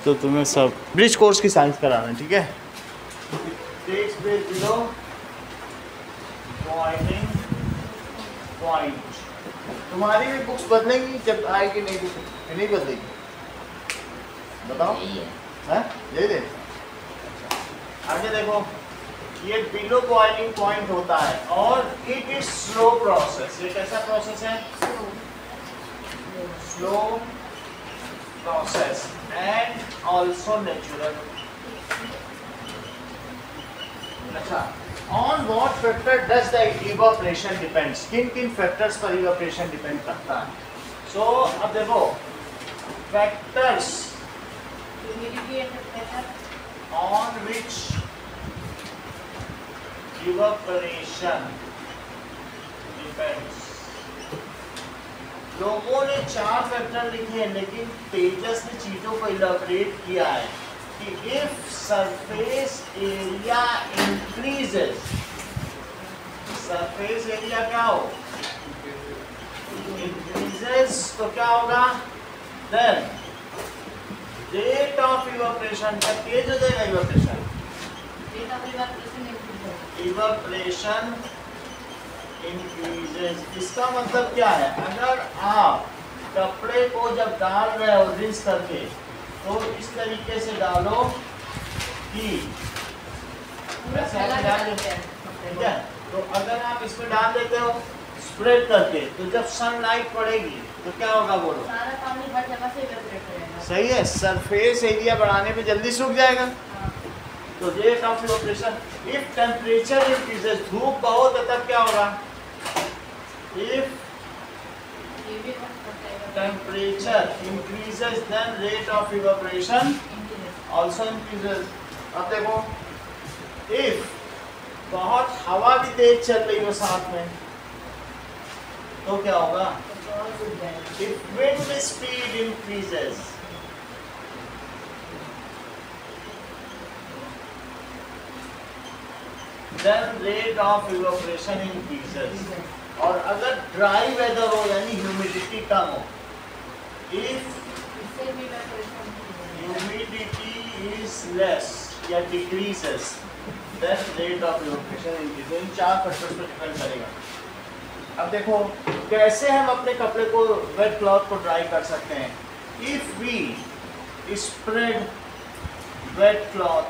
तो तुम्हें सब ब्रिज कोर्स की साइंस कराना है, ठीक है। तुम्हारी भी बुक्स बदलेंगी जब आएगी, नहीं बदलेगी, बताओ। है यही दे। आगे देखो, ये बिलो बॉइलिंग पॉइंट होता है और इट इज स्लो प्रोसेस। ये कैसा प्रोसेस है? Slow process and also natural. अच्छा, on what factor does the evaporation depends? किन किन फैक्टर्स पर इवापोरेशन डिपेंड करता है? सो अब देखो factors on which evaporation depends. लोगों ने 4 फैक्टर लिखे हैं, लेकिन तेजस ने चीजों को इलाबोरेट किया है कि if surface area increases, surface area क्या हो? इंक्रीजेस, तो क्या होगा? देन रेट ऑफ इवापोरेशन का तेज हो जाएगा। Evaporation increases. इसका मतलब क्या है? अगर आप कपड़े को जब डाल रहे हो रिंस करके, तो इस तरीके से डालो कि ठीक है। तो अगर आप इसमें डाल देते हो स्प्रेड करके, तो जब सनलाइट पड़ेगी तो क्या होगा? बोलो। सारा पानी हर जगह से इवेपोरेट करेगा। सही है, सरफेस एरिया बढ़ाने पे जल्दी सूख जाएगा। तो rate of evaporation, if temperature increases, धूप बहुत है तब क्या होगा? If temperature increases then rate of evaporation also increases. अब देखो, इफ बहुत हवा भी तेज चल रही हो साथ में, तो क्या होगा? If wind speed increases, then rate of evaporation increases। और अगर ड्राई वेदर हो यानी ह्यूमिडिटी कम हो, if humidity is less या decreases, then rate of evaporation increases। In 4 factors पर डिपेंड करेगा। अब देखो कैसे हम अपने कपड़े को, वेट क्लॉथ को ड्राई कर सकते हैं। If we spread wet cloth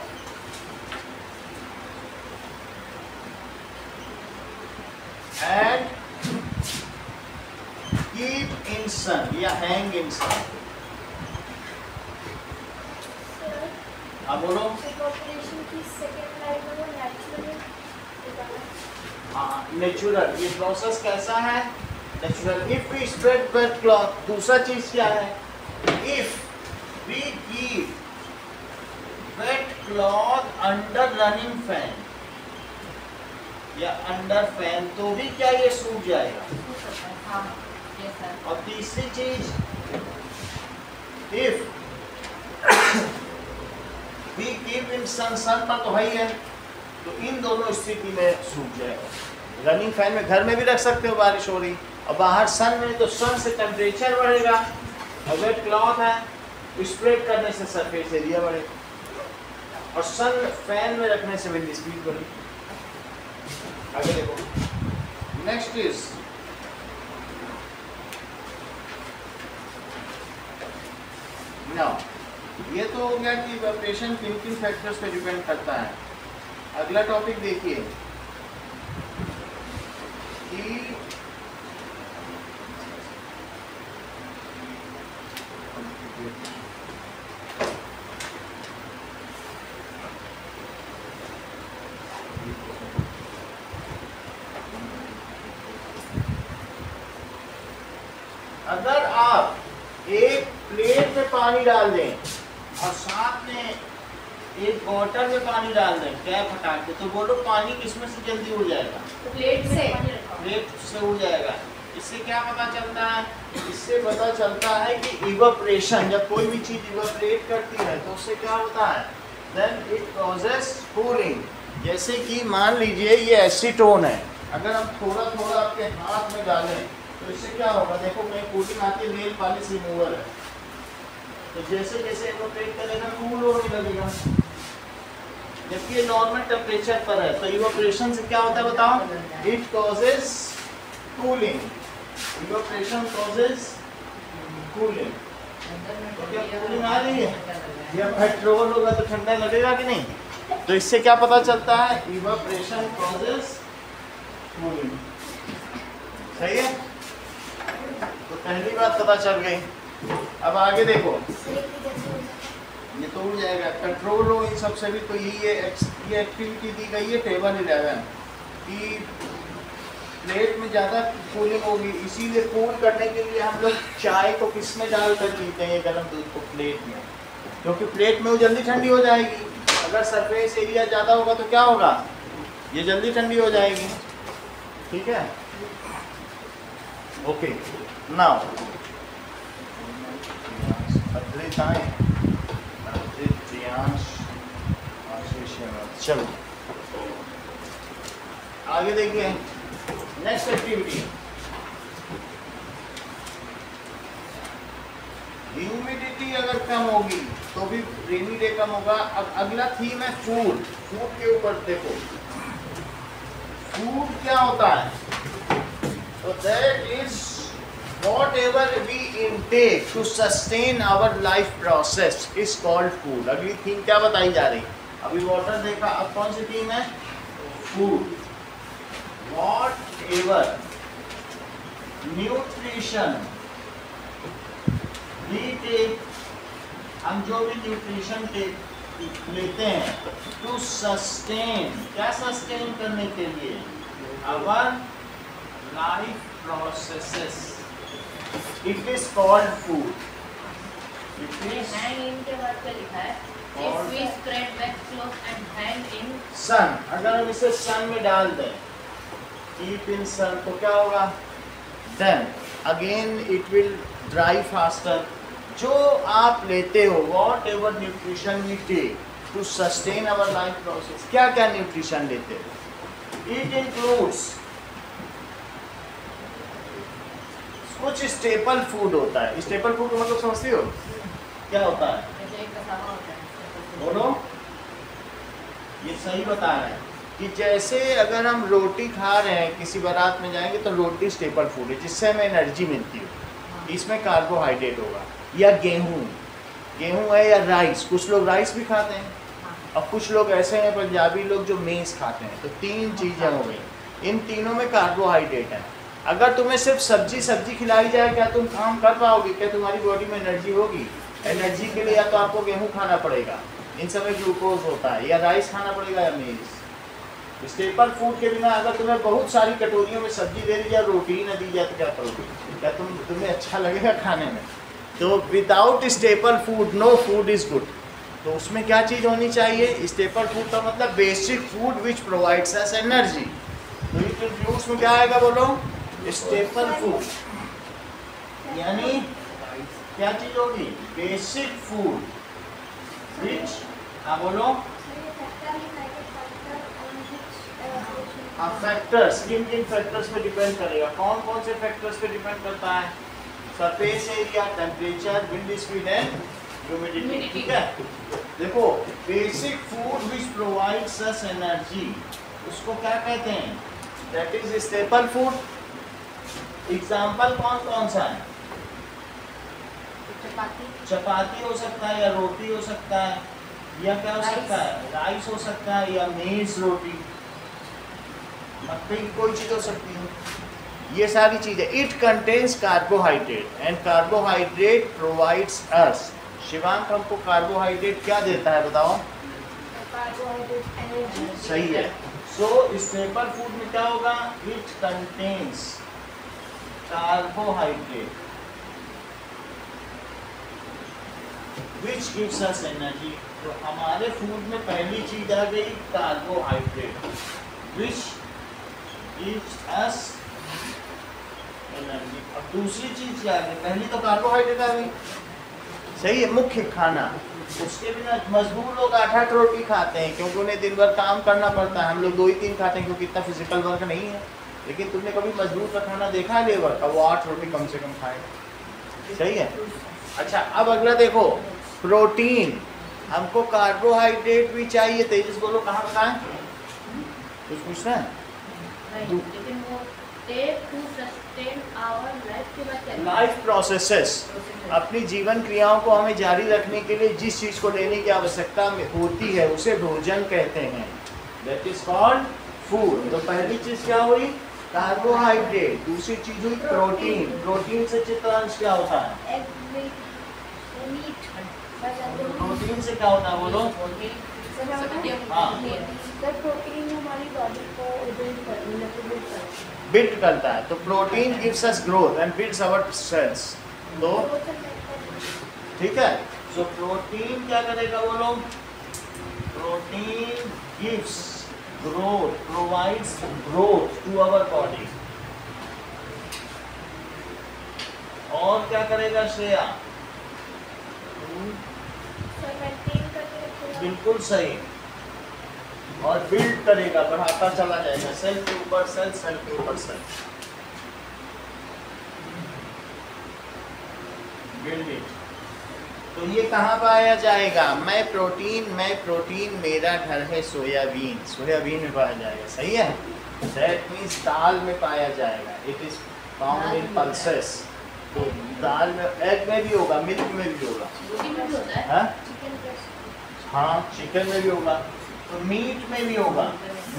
and keep in sun या hang in sun। अब बोलो। हाँ, नेचुरल। ये प्रोसेस कैसा है? Natural. If we spread wet cloth, दूसरा चीज क्या है? If we keep wet cloth under running fan या अंडर फैन, तो भी क्या ये सूख जाएगा? और तीसरी चीज, if we keep in sun, sun पर तो है ही है, तो इन दोनों स्थिति में सूख जाएगा। रनिंग फैन में घर में भी रख सकते हो, बारिश हो रही, और बाहर सन में, तो सन से टेम्परेचर बढ़ेगा, और वेट क्लॉथ है तो स्प्रेड करने से सरफेस एरिया बढ़ेगा, और सन फैन में रखने से विंड स्पीड बढ़ेगी। आगे देखो, नेक्स्ट इज नाउ, ये तो हो गया कि इवेपोरेशन किन किन फैक्टर्स पे डिपेंड करता है। अगला टॉपिक देखिए कि अगर आप एक प्लेट में पानी डाल दें और साथ में एक बॉटल में पानी डाल दें कैप हटा के, तो बोलो पानी किसमें से जल्दी उड़ जाएगा? प्लेट से। प्लेट से उड़ जाएगा। इससे क्या पता चलता है? इससे पता चलता है कि इवेपोरेशन, जब कोई भी चीज इवेपोरेट करती है तो उससे क्या होता है? Then it causes cooling. जैसे कि मान लीजिए ये एसीटोन है, अगर हम थोड़ा थोड़ा आपके हाथ में डालें तो इससे क्या होगा? देखो मैं कूलिंग आती है, नेल पॉलिश रिमूवर है, तो जैसे जैसे इवोपरेट करेगा कूल होने लगेगा, जबकि ये नॉर्मल टेम्परेचर पर है। तो इवोपरेशन से क्या होता है बताओ? It causes cooling. Evaporation causes cooling. तो क्या कूलिंग आ रही है? या पेट्रोल होगा तो ठंडा लगेगा कि नहीं? तो इससे क्या पता चलता है? Evaporation causes cooling. सही है? तो पहली बात पता चल गई। अब आगे देखो, ये तो उड़ जाएगा। कंट्रोल लो इन सब से भी तो यही है। ये एक्टिविटी दी गई है टेबल 11 कि प्लेट में ज़्यादा कूलिंग होगी, इसीलिए कूल करने के लिए हम लोग चाय को किस में डालकर पीते हैं? गर्म दूध को प्लेट में, क्योंकि प्लेट में वो जल्दी ठंडी हो जाएगी। अगर सरफेस एरिया ज़्यादा होगा तो क्या होगा? ये जल्दी ठंडी हो जाएगी। ठीक है, ओके। नाउ चलो आगे देखिए नेक्स्ट एक्टिविटी। ह्यूमिडिटी अगर कम होगी तो भी रेनी डे कम होगा। अब अगला थीम है फूड। फूड के ऊपर देखो, फूड क्या होता है? तो that is whatever we intake to sustain our life process is called food। अगली थीम क्या बताई जा रही? अभी वाटर देखा, अब कौन सी थीम है? Food. Whatever nutrition we take, हम जो भी न्यूट्रिशन लेते हैं to sustain, क्या सस्टेन करने के लिए? our life processes, it is called food। it is hang in के बाद क्या लिखा है? If we spread wet cloth and hang in sun, अगर हम इसे सन में डाल दें, keep in sun, तो क्या होगा? then again it will dry faster। जो आप लेते हो whatever nutrition we take to sustain our life process, क्या क्या न्यूट्रिशन लेते हो? it includes कुछ स्टेपल फूड होता है। स्टेपल फूड मतलब समझती हो क्या होता है? जैसे एक कसावा होता है। बोलो, ये सही बता रहे हैं कि जैसे अगर हम रोटी खा रहे हैं, किसी बारात में जाएंगे तो रोटी स्टेपल फूड है जिससे हमें एनर्जी मिलती है। इसमें कार्बोहाइड्रेट होगा, या गेहूँ है, या राइस। कुछ लोग राइस भी खाते हैं, और कुछ लोग ऐसे हैं पंजाबी लोग जो मेज़ खाते हैं। तो तीन चीज़ें हो गई, इन तीनों में कार्बोहाइड्रेट है। अगर तुम्हें सिर्फ सब्जी खिलाई जाए, क्या तुम काम कर पाओगे? क्या तुम्हारी बॉडी में एनर्जी होगी? एनर्जी के लिए या तो आपको गेहूं खाना पड़ेगा, इन सब में ग्लूकोज होता है, या राइस खाना पड़ेगा, या मेज़। स्टेपल फूड के बिना अगर तुम्हें बहुत सारी कटोरियों में सब्जी दे दी जाए, रोटी ही न दी जाए, तो क्या करोगे? क्या तुम्हें अच्छा लगेगा खाने में? तो without staple food no food is good. तो उसमें क्या चीज़ होनी चाहिए? स्टेपल फूड का मतलब basic food which provides us energy. तो इट इंक्लूड्स में क्या आएगा बोलो? स्टेपल फूड, यानी क्या चीज होगी? बेसिक फूड विच, हाँ बोलो, फैक्टर्स। किन किन फैक्टर्स पे डिपेंड करेगा? कौन कौन से फैक्टर्स पे डिपेंड करता है? Surface area, temperature, wind speed and humidity. ठीक है, देखो basic food which provides us energy, उसको क्या कहते हैं? That is staple food. Example कौन कौन सा है? चपाती हो सकता है, या रोटी हो सकता है, या क्या हो सकता है? राइस हो सकता है, या मेज रोटी, मक्के की कोई चीज़ हो सकती है। ये सारी चीज़ें। It contains carbohydrate and carbohydrate provides us. Shivank हमको कार्बोहाइड्रेट क्या देता है बताओ? सही है। सो स्टेपल फूड में क्या होगा? It contains carbohydrate which gives us energy। तो हमारे फूड में पहली चीज आ गई carbohydrate which gives us energy। अब दूसरी चीज क्या आ गई? पहली तो कार्बोहाइड्रेट आ गई, सही है, मुख्य खाना। उसके बिना मजदूर लोग 8-8 रोटी खाते हैं क्योंकि उन्हें दिन भर काम करना पड़ता है। हम लोग 2 ही 3 खाते हैं क्योंकि इतना फिजिकल वर्क नहीं है। लेकिन तुमने कभी मजदूर का खाना देखा है लेबर का? वो 8 रोटी कम से कम खाएगा, सही है। अच्छा अब अगला देखो, प्रोटीन। हमको कार्बोहाइड्रेट भी चाहिए। तेजस बोलो कहाँ बताएं, कुछ पूछना है? नहीं, लेकिन वो take to sustain our life के बाद क्या है? लाइफ प्रोसेसेस, अपनी जीवन क्रियाओं को हमें जारी रखने के लिए जिस चीज को लेने की आवश्यकता होती है उसे भोजन कहते हैं। That is called food. तो पहली चीज क्या हुई? कार्बोहाइड्रेट। दूसरी चीज हुई प्रोटीन। प्रोटीन से चित्रांश क्या होता है? Egg, milk, meet. प्रोटीन से क्या होता है बोलो? हाँ। सर प्रोटीन हमारी बॉडी को बिल्ड करता है। तो protein gives us growth and builds our cells. तो ठीक है, सो प्रोटीन क्या करेगा बोलो? Protein gives growth, provides growth to our body. और क्या करेगा श्रेया? बिल्कुल सही। और बिल्ड करेगा, बढ़ाता चला जाएगा, सेल के ऊपर सेल, सेल के ऊपर सेल। Build it. तो ये कहाँ पाया जाएगा? मैं प्रोटीन मेरा घर है सोयाबीन। सोयाबीन में पाया जाएगा, सही है। दैट मीन्स दाल में पाया जाएगा। It is found in pulses. तो दाल में, एग में भी होगा, मिल्क में भी होगा। रोटी में भी होता है? हाँ हाँ, चिकन में भी होगा। तो मीट में भी होगा,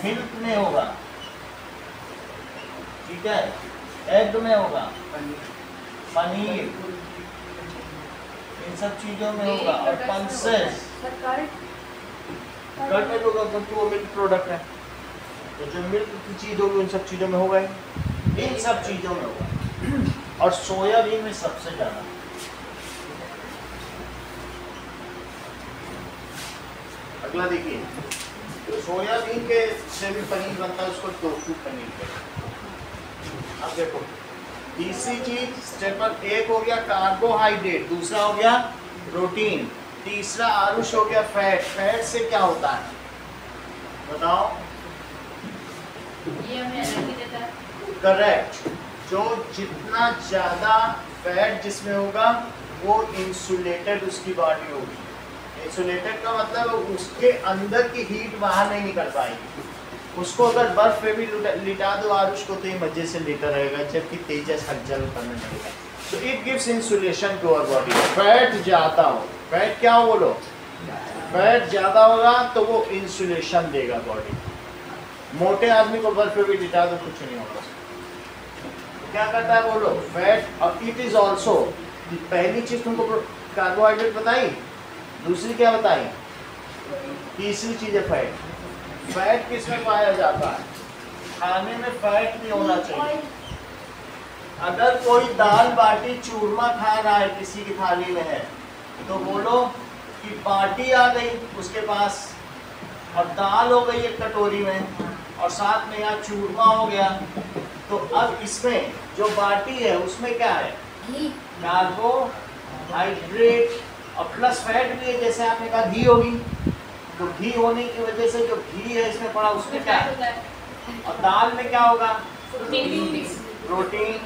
मिल्क में होगा, ठीक है, एग में होगा, पनीर, इन सब चीजों में होगा। और पल्सेस कर्ड में होगा क्योंकि वो मिल्क प्रोडक्ट है। तो जो मिल्क की चीज होगी उन सब चीजों में होगा ही, इन सब चीजों में होगा। और सोयाबीन में सबसे ज्यादा। अगला देखिए, तो सोयाबीन के से भी पनीर बनता है, उसको टोफू पनीर कहते हैं। अब देखो, तीसरी चीज स्टेप एक हो गया कार्बोहाइड्रेट, दूसरा हो गया प्रोटीन, तीसरा आरुष हो गया फैट। फैट से क्या होता है बताओ? ये हमें एनर्जी देता है। करेक्ट। जो जितना ज्यादा फैट जिसमें होगा वो इंसुलेटेड उसकी बॉडी होगी। इंसुलेटेड का मतलब उसके अंदर की हीट बाहर नहीं निकल पाएगी। उसको अगर बर्फ पे भी लिटा दो आरुष को तो ये मजे से लेटा रहेगा, जबकि तेजस हलचल करने लगेगा। तो it gives insulation to our body. Fat ज्यादा हो, फैट क्या हो बोलो? फैट ज्यादा होगा तो वो इंसुलेशन देगा बॉडी। मोटे आदमी को बर्फ पे भी लिटा दो कुछ नहीं होगा। क्या करता है बोलो? फैट। और इट इज ऑल्सो, पहली चीज तुमको कार्बोहाइड्रेट बताई, दूसरी क्या बताई, तीसरी चीज है फैट। फैट किस में पाया जाता है? खाने में फैट भी होना चाहिए। अगर कोई दाल बाटी चूरमा खा रहा है, किसी की थाली में है, तो बोलो कि बाटी आ गई उसके पास और दाल हो गई एक कटोरी में और साथ में यहाँ चूरमा हो गया। तो अब इसमें जो बाटी है उसमें क्या है? कार्बोहाइड्रेट और प्लस फैट भी है। जैसे आपने कहा घी होगी, तो घी होने की वजह से जो घी है इसमें पड़ा उसमें क्या है? और दाल में क्या होगा? प्रोटीन।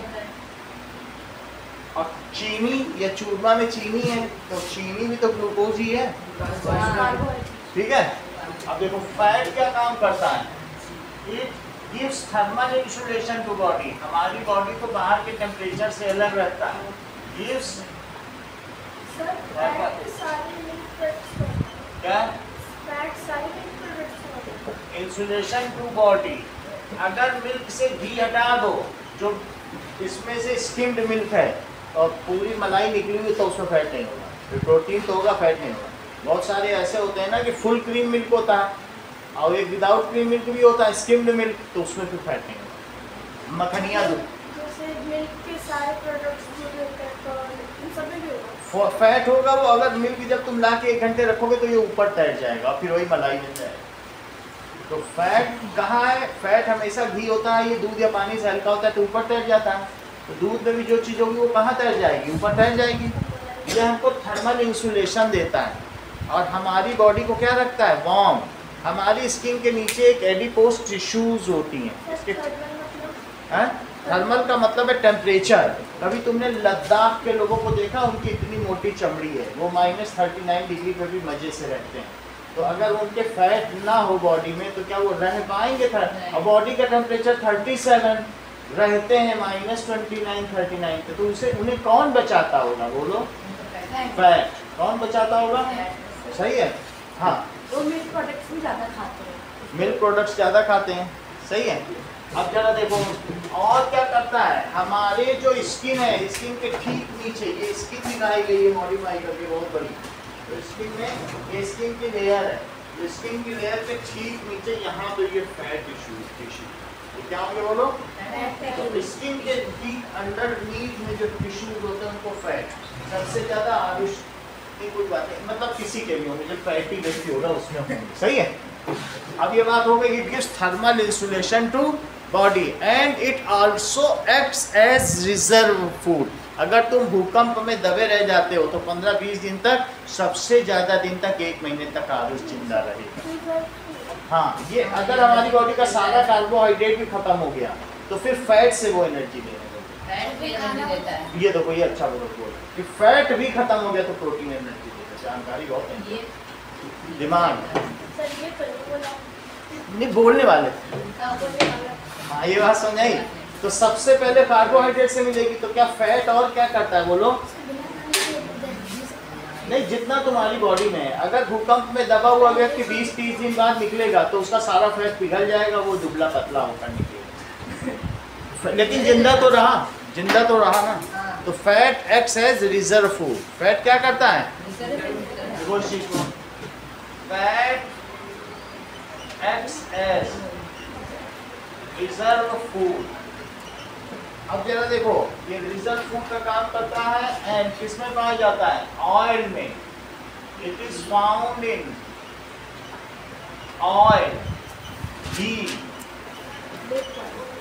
और चीनी या चूरमा में चीनी है, तो चीनी भी तो ग्लूकोज ही है, ठीक है। अब देखो फैट क्या काम करता है? It gives thermal insulation to body. हमारी बॉडी को बाहर के टेम्परेचर से अलग रखता है। गिव्स क्या? Insulation to body. अगर मिल्क से घी हटा दो, जो इसमें से स्किम्ड मिल्क है और पूरी मलाई निकली हुई, तो उसमें फैट नहीं होगा। प्रोटीन तो होगा, फैट नहीं होगा। बहुत सारे ऐसे होते हैं ना कि फुल क्रीम मिल्क होता है और एक विदाउट क्रीम मिल्क भी होता है, स्किम्ड मिल्क, तो उसमें फिर फैट नहीं होगा। मखनिया दूध फैट होगा वो। अगर मिल्क जब तुम ला के 1 घंटे रखोगे तो ये ऊपर तैर जाएगा, फिर वही मलाई बन जाएगा। तो फैट कहाँ है? फैट हमेशा घी होता है, ये दूध या पानी से हल्का होता है तो ऊपर तैर जाता है। तो दूध में भी जो चीज़ होगी वो कहाँ तैर जाएगी? ऊपर तैर जाएगी। ये हमको थर्मल इंसुलेशन देता है और हमारी बॉडी को क्या रखता है? वार्म। हमारी स्किन के नीचे एक एडिपोज टिश्यूज होती हैं। इसके थर्मल का मतलब है टेम्परेचर। कभी तुमने लद्दाख के लोगों को देखा, उनकी इतनी मोटी चमड़ी है, वो -39 डिग्री पे भी मजे से रहते हैं। तो अगर उनके फैट ना हो बॉडी में तो क्या वो रह पाएंगे? और बॉडी का टेम्परेचर 37 रहते हैं -29 39 पे, तो उसे उन्हें कौन बचाता होगा? बोलो, फैट। कौन बचाता होगा? सही है, हाँ। तो मिल्क प्रोडक्ट्स भी ज़्यादा खाते हैं। मिल्क प्रोडक्ट्स ज़्यादा खाते हैं, सही है। अब जरा देखो और क्या करता है। हमारे जो स्किन है, स्किन के ठीक नीचे ये स्किन दिखाई गई है मॉडिफाई करके बहुत बड़ी। तो स्किन में ये स्किन की लेयर है, तो स्किन की लेयर के ठीक नीचे यहाँ पे ये फैट टिश्यू, तो क्या होंगे बोलो? तो स्किन के ठीक अंडरनीथ में जो टिश्यूज होते हैं उनको फैट सबसे ज़्यादा आयुष की कोई बात नहीं, मतलब किसी के भी होंगे, जो फैटी व्यक्ति होगा उसमें होंगे, सही है। अब ये बात हो गई, it gives thermal insulation to body and it also acts as reserve food. अगर तुम भूकंप में दबे रह जाते हो तो 15-20 दिन तक, सबसे ज़्यादा दिन तक 1 महीने तक आयुष जिंदा रहेगा। हाँ, ये अगर हमारी बॉडी का सारा कार्बोहाइड्रेट भी खत्म हो गया तो फिर फैट से वो एनर्जी देगा। ये देखो, ये अच्छा बोलो कि फैट भी खत्म हो गया तो प्रोटीन एनर्जी देगा। जानकारी बहुत है, दिमाग नहीं बोलने वाले। हाँ, ये बात समझाई। तो सबसे पहले कार्बोहाइड्रेट से मिलेगी, तो क्या फैट और क्या करता है बोलो? नहीं, जितना तुम्हारी बॉडी में है, अगर भूकंप में दबा हुआ व्यक्ति 20-30 दिन बाद निकलेगा तो उसका सारा फैट पिघल जाएगा, वो दुबला पतला होकर निकलेगा, लेकिन जिंदा तो रहा ना। तो fat acts as reserve food. Fat क्या करता है? Fat acts as reserve food. अब जरा देखो, ये रिजर्व फूड का काम करता है एंड किसमें पाया जाता है? ऑयल में। It is found in oil, ghee,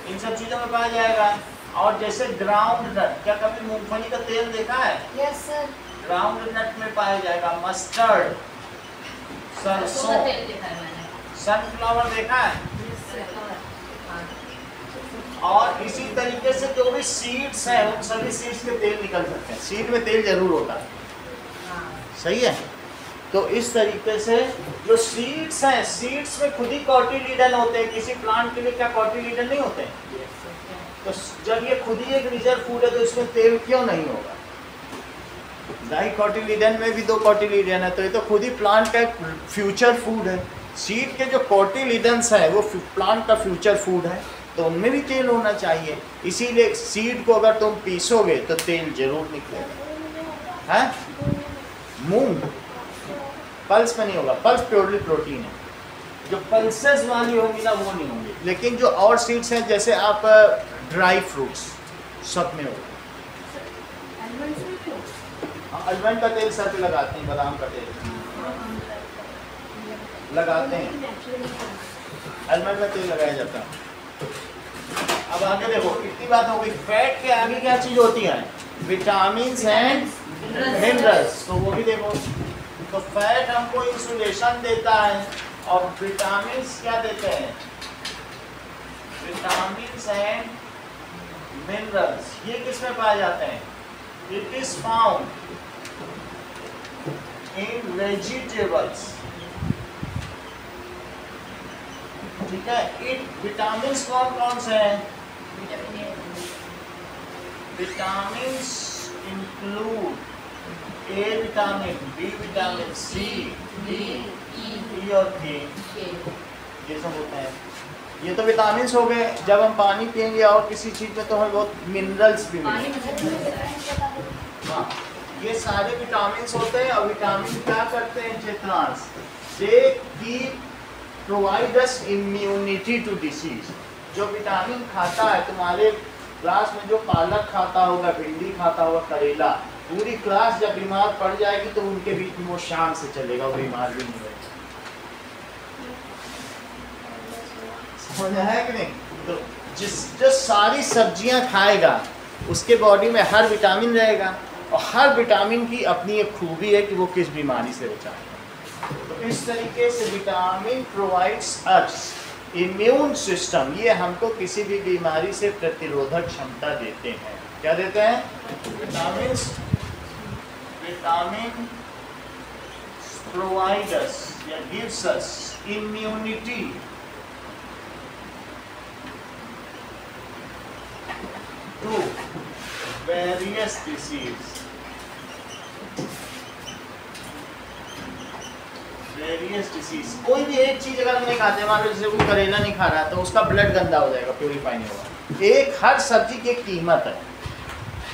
इन सब चीजों में पाया जाएगा। और जैसे ग्राउंड नट, क्या कभी मूंगफली का तेल देखा है? Yes sir. ग्राउंड नट में पाया जाएगा। मस्टर्ड, सरसों, सनफ्लावर देखा है? और इसी तरीके से जो भी सीड्स हैं उन सभी सीड्स के तेल निकल सकते हैं। सीड में तेल जरूर होता है, सही है। तो इस तरीके से जो सीड्स हैं, सीड्स में खुद ही कॉटिलीडन होते हैं। किसी प्लांट के लिए क्या कॉटिलीडन नहीं होते? तो जब ये खुद ही एक रिजर्व फूड है तो इसमें तेल क्यों नहीं होगा? डाइकोटिलीडन में भी 2 कॉटिलीडन है, तो ये तो खुद ही प्लांट का एक फ्यूचर फूड है। सीड के जो कॉटिलीडन्स है वो प्लांट का फ्यूचर फूड है, तो उनमें भी तेल होना चाहिए। इसीलिए सीड को अगर तुम पीसोगे तो तेल जरूर निकलेगा। है मूंग पल्स में नहीं होगा, पल्स प्योरली प्रोटीन है। जो पल्सेस वाली होंगी ना वो नहीं होंगी, लेकिन जो और सीड्स हैं जैसे आप ड्राई फ्रूट्स सब में होगा। अलमंड का तेल सर पे लगाते हैं, बादाम का तेल लगाते हैं, अलमंड का तेल लगाया जाता है। अब आगे देखो, इतनी बात हो गई। फैट के आगे क्या चीज होती है? Vitamin and minerals. तो वो भी देखो, तो फैट हमको इंसुलेशन देता है और विटामिन क्या देते हैं? Vitamin and minerals. ये किसमें पाए जाते हैं? It is found in vegetables, ठीक है। विटामिन कौन कौन से हैं? Vitamin include A vitamin, B vitamin, C, D, E और के, ये सब होते हैं। ये तो विटामिन हो गए। जब हम पानी पियेंगे और किसी चीज़ में तो हमें बहुत मिनरल्स भी मिलेंगे। हाँ, ये सारे विटामिन होते हैं। और विटामिन क्या करते हैं Chetnansh? They keep provide us immunity to disease. जो विटामिन खाता है, तुम्हारे क्लास में जो पालक खाता होगा, भिंडी खाता होगा, करेला, पूरी क्लास जब बीमार पड़ जाएगी तो उनके बीच में वो शान से चलेगा, वो बीमार भी नहीं होगा। समझ है कि नहीं? तो जो सारी सब्जियां खाएगा उसके बॉडी में हर विटामिन रहेगा, और हर विटामिन की अपनी एक खूबी है कि वो किस बीमारी से बचाएगा। तो इस तरीके से vitamin provides us immune system, ये हमको किसी भी बीमारी से प्रतिरोधक क्षमता देते हैं। क्या देते हैं? विटामिन प्रोवाइड अस या gives us immunity to various disease. Various disease, कोई भी एक चीज अगर हम नहीं खाते, मान लो जैसे कोई करेला नहीं खा रहा तो उसका ब्लड गंदा हो जाएगा, प्योरीफाई नहीं होगा। एक हर सब्जी की एक कीमत है,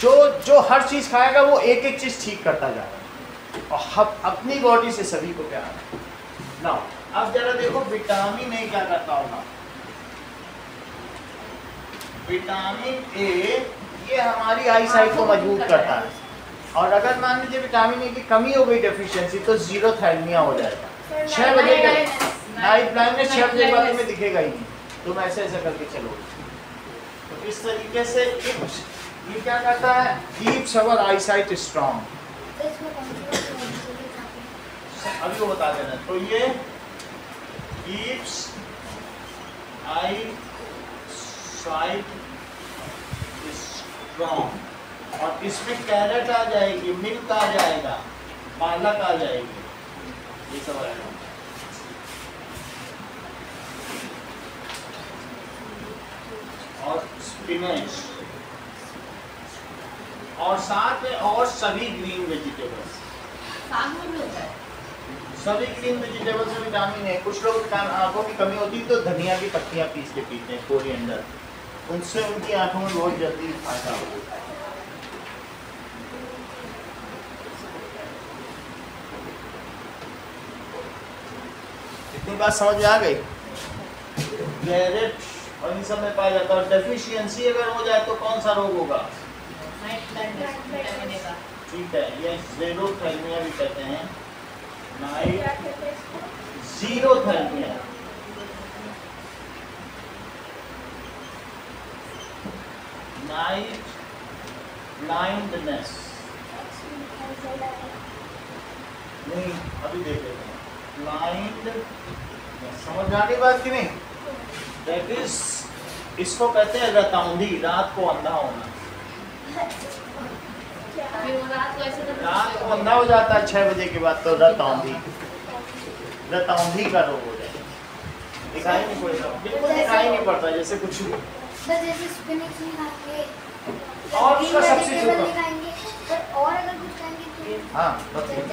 जो हर चीज खाएगा वो एक एक चीज ठीक करता जाएगा, और अपनी बॉडी से सभी को प्यार है ना। अब जरा देखो विटामिन ए क्या करता होगा। विटामिन ए ये हमारी आई साइट को मजबूत करता है, और अगर मान लीजिए विटामिन ए की कमी हो गई, डेफिशिएंसी, तो जीरोथैल्मिया हो जाएगा। 6 बजे नाइट ब्लाइंडनेस 6 बजे के बाद में दिखेगा ही नहीं, तुम ऐसे ऐसे करके चलो। तो इस तरीके से ये क्या करता है? Keeps our eyesight strong. अभी वो बता देना। तो ये कीप्स आई साइट स्ट्रॉन्ग, और इसमें कैरेट आ जाएगी, मिल्क आ जाएगा, पालक आ जाएगी, ये सब आएगा। और स्पिनच, और साथ में और सभी ग्रीन वेजिटेबल्स, सभी ग्रीन वेजिटेबल्स में विटामिन है। कुछ लोग आंखों की कमी होती है तो धनिया की पत्तियां पीस के पीते हैं, कोरिएंडर, उनसे उनकी आंखों में बहुत जल्दी फायदा होता है। इतनी बात समझ में आ गई? कैरेट और इन सब में पाया जाता है। और डेफिशिएंसी अगर हो जाए तो कौन सा रोग होगा? ठीक है, ये जीरोथैल्मिया भी कहते हैं, नाइट जीरोथैल्मिया। नाइट ब्लाइंडनेस, नहीं अभी देख लेते हैं। ब्लाइंड, समझ में आ गई बात कि नहीं? दैट इज, इसको कहते हैं रतौंधी, रात को अंधा होना। रात को अंधा हो जाता है 6 बजे के बाद, तो रतौंधी का रोग हो जाएगा। दिखाई नहीं पड़ता, बिल्कुल दिखाई नहीं पड़ता, जैसे कुछ भी। और उसका सब्सिट्यूट, और अगर कुछ खाएंगे तो हाँ,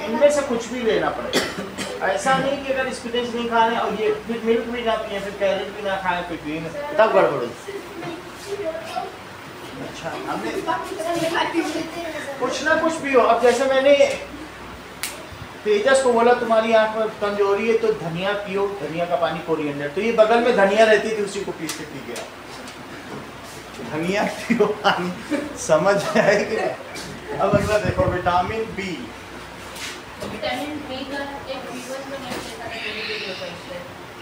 इनमें से कुछ भी लेना पड़ेगा। ऐसा नहीं कि अगर स्पिनच नहीं खा रहे और ये फिर मिल्क भी ना पिए, फिर कैरेट भी ना खाए, फिर ग्रीन, तब गड़बड़। अच्छा, हमने कुछ ना कुछ पियो। अब जैसे मैंने तेजस को बोला तुम्हारी आंख में कमजोरी है तो धनिया पियो, धनिया का पानी, कोरिएंडर, तो ये बगल में धनिया रहती थी, उसी को पीस के पी गया। धनिया पियो पानी, समझ आएगी? अब अगला देखो, विटामिन बी।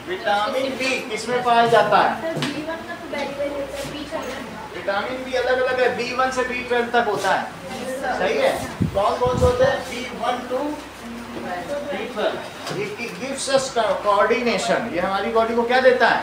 विटामिन बी किसमें पाया जाता है? विटामिन बी अलग अलग है, B1 से B12 तक होता है, सही है? कौन कौन से होते हैं? B1 to B12। It gives us coordination. ये हमारी बॉडी को क्या देता है?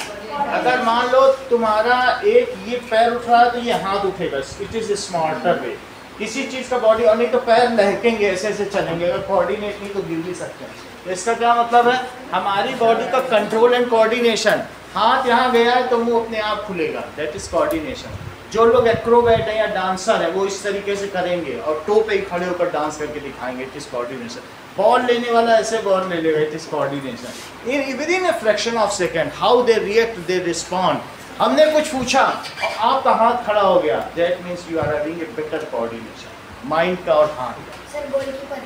अगर मान लो तुम्हारा एक ये पैर उठ रहा है तो ये हाथ उठेगा, इट इज स्मार्टर वे। किसी चीज का बॉडी, और नहीं तो पैर लहकेंगे, ऐसे ऐसे चलेंगे, अगर कोऑर्डिनेट नहीं तो गिर भी सकते हैं। तो इसका क्या मतलब है? हमारी बॉडी का कंट्रोल एंड कोऑर्डिनेशन। हाथ यहाँ गया है तो मुंह अपने आप खुलेगा, दैट इज कोऑर्डिनेशन। जो लोग एक्रोबैट है या डांसर है वो इस तरीके से करेंगे और टो पे ही खड़े होकर डांस करके दिखाएंगे, इट इज कोऑर्डिनेशन। बॉल लेने वाला ऐसे बॉल ले लेगा, it is coordination. In with in a fraction of second, how they react, they respond. हमने कुछ पूछा और आपका हाथ खड़ा हो गया, that means you are having a better coordination, mind का और हाथ का। सर गोलकीपर,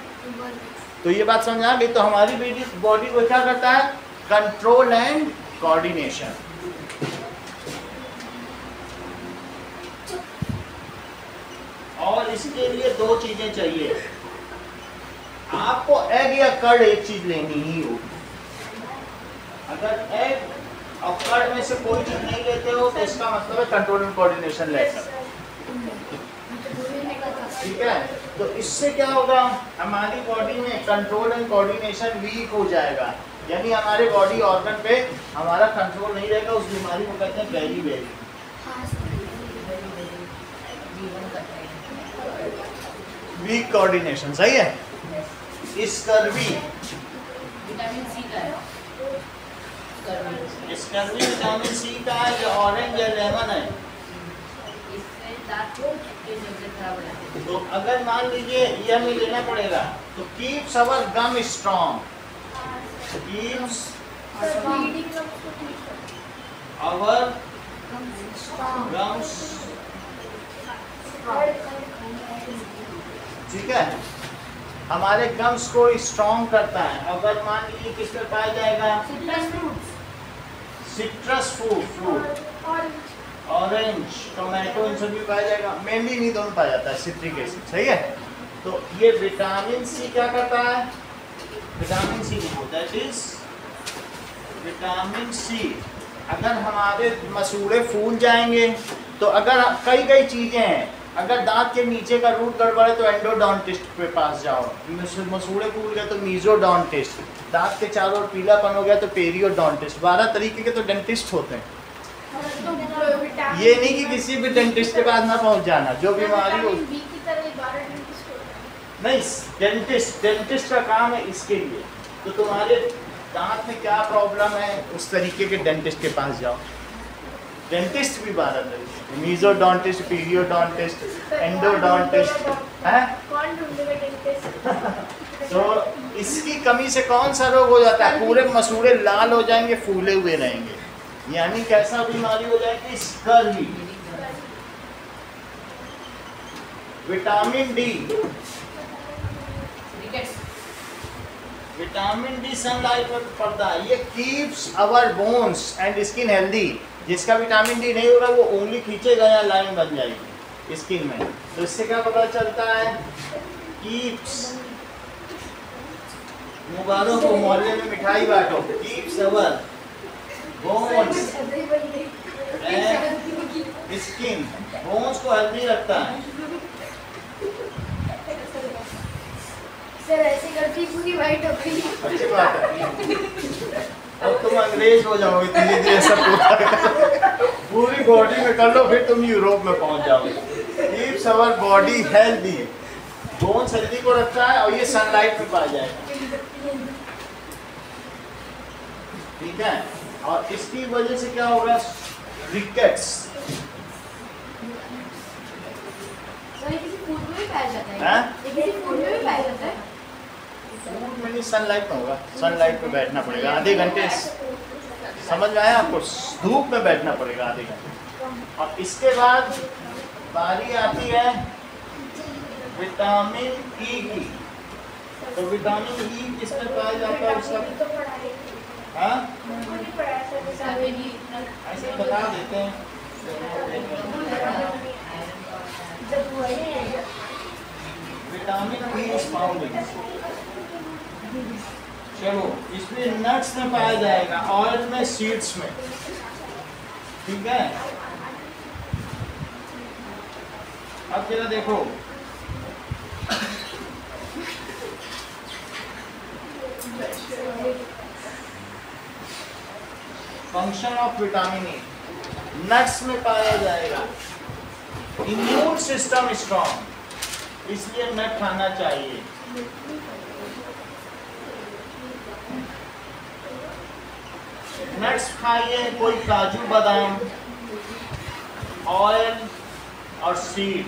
तो ये बात समझ आ गई? तो हमारी बॉडी को क्या करता है? Control and coordination. और इसके लिए दो चीजें चाहिए। आपको एग या कर्ड एक चीज लेनी ही होगी। अगर एग और कर्ड में से कोई चीज नहीं लेते हो तो इसका मतलब है कंट्रोल एंड कोऑर्डिनेशन लेकर। ठीक है, तो इससे क्या होगा, हमारी बॉडी में कंट्रोल एंड कोऑर्डिनेशन वीक हो जाएगा, यानी हमारे बॉडी ऑर्गन पे हमारा कंट्रोल नहीं रहेगा। उस बीमारी को कहते हैं बेरी बेरी, वीक कोऑर्डिनेशन। सही है। स्कर्वी, विटामिन सी का है, स्कर्वी विटामिन सी का है, जो ऑरेंज या लेमन है। इससे दांत के जल्दी खराब हो जाते हैं। तो अगर मान लीजिए ये हमें लेना पड़ेगा, तो कीप्स अवर गम स्ट्रॉन्ग, कीप्स अवर गम्स, ठीक है, हमारे गम्स को स्ट्रॉन्ग करता है। अगर मान लीजिए किस में पाया जाएगा, सिट्रस फ्रूट, ऑरेंज, टोमेटो, इन सब में पाया जाएगा। मेनली नहीं दोनों पाया जाता है, सिट्रिक एसिड। सही है। तो ये विटामिन सी क्या करता है, विटामिन सी लिखो, दैट इज विटामिन सी। अगर हमारे मसूड़े फूल जाएंगे, तो अगर कई चीजें हैं, अगर दांत के नीचे का रूट गड़बड़ है तो एंडोडोंटिस्ट के पास जाओ, मसूड़े फूल गए तो मीजोडोंटिस्ट, दांत के चारों ओर पीलापन हो गया तो पेरियोडोंटिस्ट। 12 तरीके के तो डेंटिस्ट होते हैं। ये नहीं कि किसी भी डेंटिस्ट के पास ना पहुंच जाना, जो बीमारी हो। नहीं, डेंटिस्ट का काम है इसके लिए। तो तुम्हारे दांत में क्या प्रॉब्लम है, उस तरीके के डेंटिस्ट के पास जाओ। डेंटिस्ट भी 12 तरीके, मीजोडोंटिस्ट, पीरियोडोंटिस्ट, एंडोडोंटिस्ट है। तो इसकी कमी से कौन सा रोग हो जाता है, पूरे मसूड़े लाल हो जाएंगे, फूले हुए रहेंगे, यानी कैसा बीमारी हो जाएगी, scurvy. Vitamin D, vitamin D sunlight में पड़ता है, ये keeps our bones and skin healthy. जिसका विटामिन डी नहीं होगा वो उंगली खींचेगा या लाइन बन जाएगी स्किन में। तो इससे क्या पता चलता है, कीप्स, मुबारक को मोहल्ले में मिठाई बांटो, keeps our bones and skin, bones को हेल्दी रखता है। सर ऐसे करती पूरी वाइट हो गई। अच्छी बात है, अब तुम अंग्रेज हो जाओगे धीरे धीरे, सब पूरी बॉडी में कर लो, फिर तुम यूरोप में पहुंच जाओगे। Keeps our body healthy, bones healthy को रखता है, और ये सनलाइट में पाया जाएगा। ठीक है, और इसकी वजह से क्या होगा, रिकेट्स। किसी फूड में भी पाया जाता है, हाँ? किसी फूड में भी पाया जाता है। फूड में नहीं, सनलाइट में होगा। सनलाइट में बैठना पड़ेगा आधे घंटे, समझ में आया आपको, धूप में बैठना पड़ेगा आधे घंटे। और इसके बाद बारी आती है विटामिन ई की। तो विटामिन ई किस में पाया जाता है उसका, हाँ ऐसे बता देते हैं। विटामिन ई इज फाउंड इन, चलो इसमें नट्स में पाया जाएगा, ऑयल में, सीड्स में। ठीक है, अब जरा देखो, function of vitamin E, nuts में पाया जाएगा। इम्यून सिस्टम स्ट्रॉन्ग, इसलिए नट खाना चाहिए। नट्स खाइए, कोई काजू बादाम, ऑयल और सीड।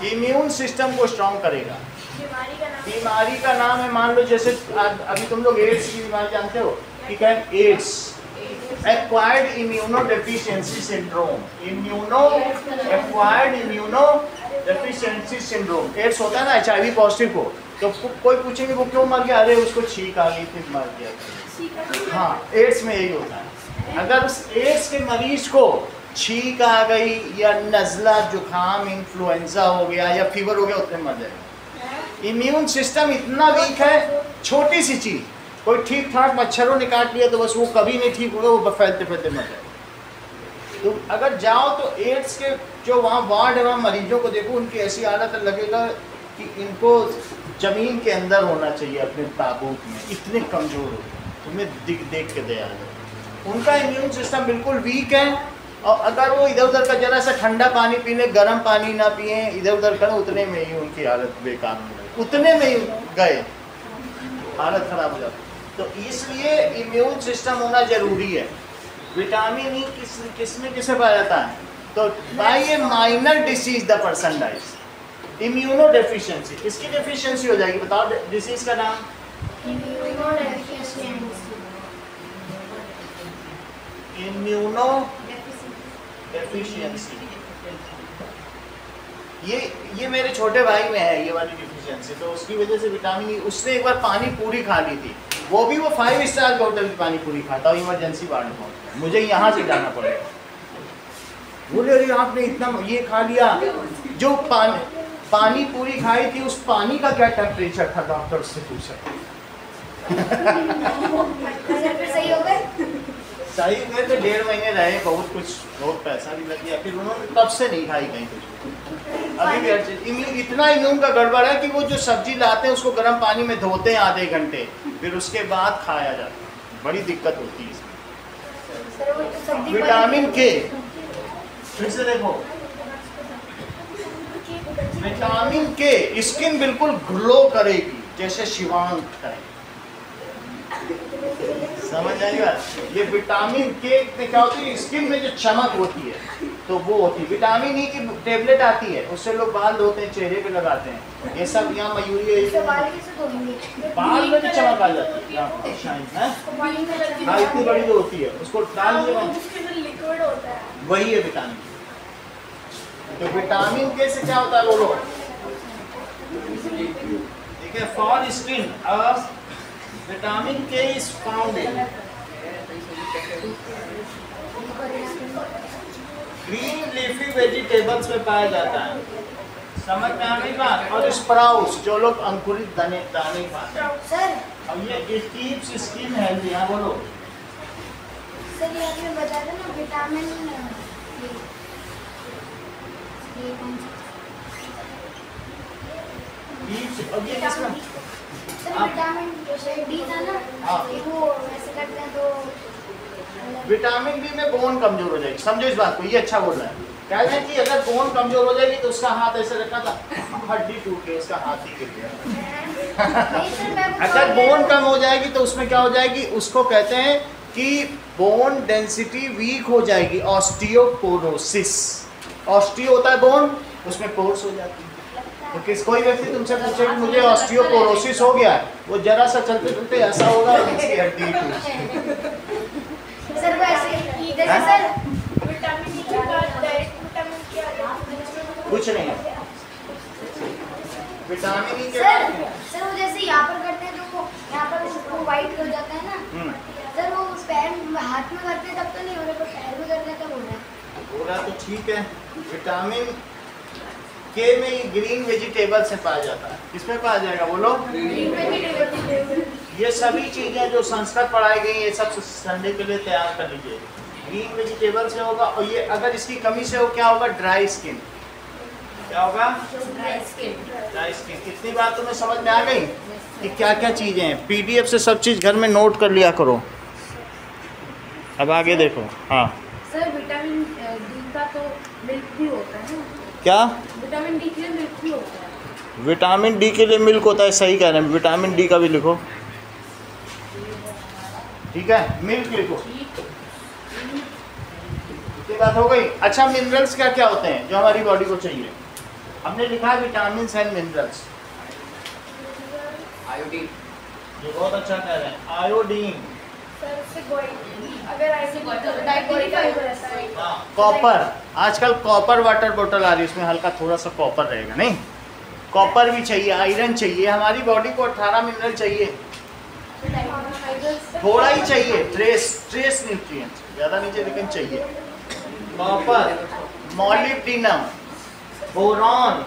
इम्यून सिस्टम को स्ट्रॉन्ग करेगा। बीमारी का नाम है, मान लो जैसे अभी तुम लोग एड्स की बीमारी जानते हो, ठीक है, AIDS, acquired immunodeficiency syndrome, acquired immunodeficiency syndrome. AIDS होता है ना, HIV पॉजिटिव को, तो कोई पूछेंगे वो क्यों मर गया, अरे उसको छींक आ गई थी मर गया। हाँ, एड्स में यही होता है। अगर उस एड्स के मरीज को छींक आ गई या नज़ला, जुकाम, इन्फ्लुएंजा हो गया या फीवर हो गया, उतने मर जाएगा। इम्यून सिस्टम इतना वीक है, छोटी सी चीज़, कोई ठीक ठाक मच्छरों ने काट लिया तो बस वो कभी नहीं ठीक होगा, वो फैलते फैलते मर जाएगा। तो अगर जाओ तो एड्स के जो वहाँ वार्ड है वहाँ मरीजों को देखो, उनकी ऐसी हालत लगेगा कि इनको जमीन के अंदर होना चाहिए अपने ताबूत में, इतने कमज़ोर हो, तुम्हें देख के दया है। उनका इम्यून सिस्टम बिल्कुल वीक है, और अगर वो इधर उधर का जरा सा ठंडा पानी पी ले, गर्म पानी ना पिए, इधर उधर करें, उतने में ही उनकी हालत बेकार हो गई, उतने में ही गए, हालत ख़राब हो जाती। तो इसलिए इम्यून सिस्टम होना ज़रूरी है। विटामिन ई किसमें किसे पाया जाता है? तो by a minor disease the person dies. Immunodeficiency, इसकी डेफिशिएंसी हो जाएगी, बताओ डिसीज का नाम? Immunodeficiency. ये मेरे छोटे भाई में है ये वाली डिफिशिएंसी, तो उसकी वजह से विटामिन ई, उसने एक बार पानी पूरी खा ली थी, वो भी वो 5 स्टार होटल की पानी पूरी खाता, और इमरजेंसी वार्ड में पहुंचा, मुझे यहाँ से जाना पड़ेगा। बोले अरे आपने इतना ये खा लिया, जो पानी पूरी खाई थी उस पानी का क्या टेम्परेचर था, डॉक्टर से पूछा। सही हो गए? सही गए तो 1.5 महीने रहे, बहुत कुछ, बहुत पैसा भी लग गया, फिर उन्होंने तब से नहीं खाई कहीं कुछ। अभी भी हर चीज इतना इम्यून का गड़बड़ है कि वो जो सब्जी लाते हैं उसको गर्म पानी में धोते हैं आधे घंटे, फिर उसके बाद खाया जाता है, बड़ी दिक्कत होती है इसमें। विटामिन के, फिर से देखो, विटामिन के स्किन बिल्कुल ग्लो करेगी जैसे शिवांग है, समझ आएगा? ये विटामिन के में क्या होती है, स्किन में जो चमक होती है तो वो होती है। विटामिन ई की टेबलेट आती है, उससे लोग बाल धोते हैं, चेहरे पे लगाते हैं, ये सब यहाँ मयूरी बाल में भी चमक आ जाती है, शाइन है, हाँ इतनी बड़ी जो होती है उसको डाल दिया, वही है विटामिन। तो विटामिन के से क्या होता है बोलो? देखिए, फॉर स्किन विटामिन के is found in green leafy vegetables में पाया जाता है, समझ में आ गई बात? और स्प्राउट्स, जो लोग अंकुरित दाने खाते हैं सर, अब ये कीप्स स्किन हेल्दी। हाँ बोलो सर, ये आपने बता दें ना विटामिन अब ये किसमें? विटामिन डी था ना, वो वैसे करते हैं तो विटामिन डी में बोन कमजोर हो जाएगी, समझो इस बात को, ये अच्छा बोल रहा है। कहते हैं कि अगर बोन कमजोर हो जाएगी तो उसका हाथ ऐसे रखा था, हड्डी टूट गई, उसका हाथ ही गिर गया। अगर बोन कम हो जाएगी तो उसमें क्या हो जाएगी, उसको कहते हैं कि बोन डेंसिटी वीक हो जाएगी, ऑस्टियोपोरोसिस। ऑस्टियो होता है बोन, उसमें पोर्स हो जाती है। तो कोई व्यक्ति तुमसे पूछे कि मुझे ऑस्टियोपोरोसिस हो गया, वो जरा सा चलते चलते ऐसा होगा उसकी हड्डी सर वैसे सर विटामिन ई का डायरेक्ट विटामिन क्या कुछ नहीं है विटामिन ई के सर वो जैसे यहाँ पर करते हैं तो वो यहाँ पर वो वाइट हो जाता है ना सर, वो पैर हाथ में करते हैं तब तो नहीं हो रहा, पर पैर में करते हैं तब हो रहा है। तो ठीक है। विटामिन के में ग्रीन वेजिटेबल से पाया जाता है, किसमें पाया जाएगा बोलो? ये सभी चीजें जो संस्कृत पढ़ाई गई ये सब संडे के लिए तैयार कर लीजिए। ग्रीन वेजिटेबल से होगा, और ये अगर इसकी कमी से हो क्या होगा? Dry skin. क्या होगा? Dry skin. इतनी बात तुम्हें समझ में आ गई कि क्या क्या चीजें हैं? पीडीएफ से सब चीज घर में नोट कर लिया करो। अब आगे देखो। हाँ सर, विटामिन डी का तो मिल्क भी होता है ना? क्या? विटामिन डी के लिए मिल्क भी होता है। विटामिन डी के लिए मिल्क होता है, सही कह रहे हैं। विटामिन डी का भी लिखो, ठीक है? मिल्क लिखो। ये बात हो गई। अच्छा, मिनरल्स क्या क्या होते हैं जो हमारी बॉडी को चाहिए? हमने लिखा है विटामिन एंड मिनरल्स। आयोडीन, ये बहुत अच्छा कह रहे हैं, आयोडीन, कॉपर। आजकल कॉपर वाटर बोतल आ रही है, उसमें हल्का थोड़ा सा कॉपर रहेगा, नहीं? कॉपर भी चाहिए, आयरन चाहिए, हमारी बॉडी को 18 मिनरल चाहिए, थोड़ा ही चाहिए, ट्रेस न्यूट्रिएंट्स, ज़्यादा नहीं चाहिए लेकिन चाहिए। कॉपर, मॉलिब्डेनम, बोरॉन,